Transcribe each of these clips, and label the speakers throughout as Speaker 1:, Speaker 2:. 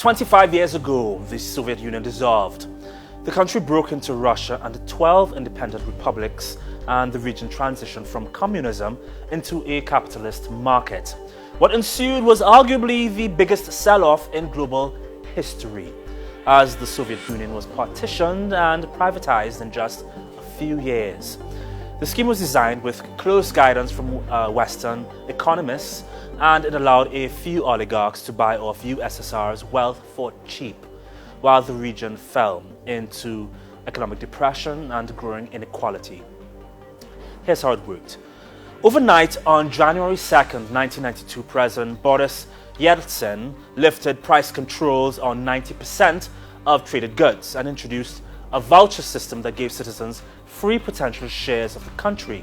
Speaker 1: 25 years ago, the Soviet Union dissolved. The country broke into Russia under 12 independent republics, and the region transitioned from communism into a capitalist market. What ensued was arguably the biggest sell-off in global history, as the Soviet Union was partitioned and privatized in just a few years. The scheme was designed with close guidance from Western economists, and it allowed a few oligarchs to buy off USSR's wealth for cheap, while the region fell into economic depression and growing inequality. Here's how it worked. Overnight, on January 2nd, 1992, President Boris Yeltsin lifted price controls on 90% of traded goods and introduced a voucher system that gave citizens free potential shares of the country.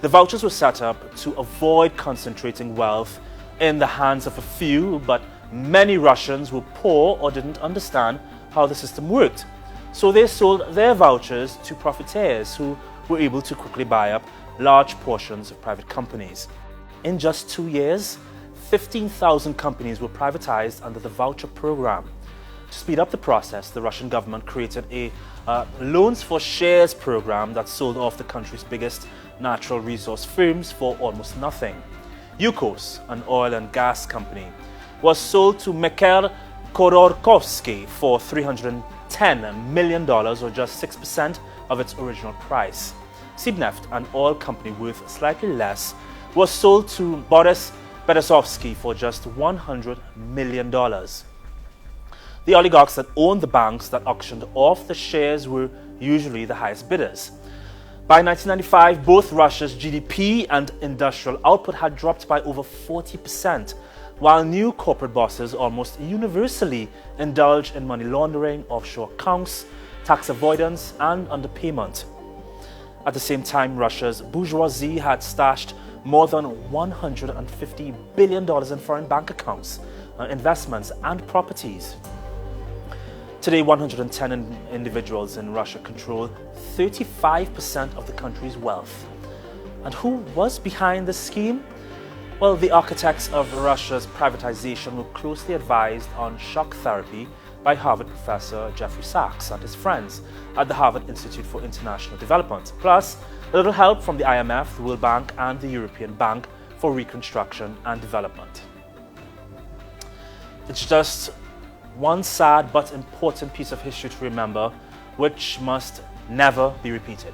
Speaker 1: The vouchers were set up to avoid concentrating wealth in the hands of a few, but many Russians were poor or didn't understand how the system worked. So they sold their vouchers to profiteers who were able to quickly buy up large portions of private companies. In just 2 years, 15,000 companies were privatized under the voucher program. To speed up the process, the Russian government created a loans for shares program that sold off the country's biggest natural resource firms for almost nothing. Yukos, an oil and gas company, was sold to Mikhail Khodorkovsky for $310 million, or just 6% of its original price. Sibneft, an oil company worth slightly less, was sold to Boris Berezovsky for just $100 million. The oligarchs that owned the banks that auctioned off the shares were usually the highest bidders. By 1995, both Russia's GDP and industrial output had dropped by over 40%, while new corporate bosses almost universally indulged in money laundering, offshore accounts, tax avoidance, and underpayment. At the same time, Russia's bourgeoisie had stashed more than $150 billion in foreign bank accounts, investments, and properties. Today, 110 individuals in Russia control 35% of the country's wealth. And who was behind this scheme? Well, the architects of Russia's privatization were closely advised on shock therapy by Harvard professor Jeffrey Sachs and his friends at the Harvard Institute for International Development, plus a little help from the IMF, the World Bank, and the European Bank for Reconstruction and Development. It's just one sad but important piece of history to remember, which must never be repeated.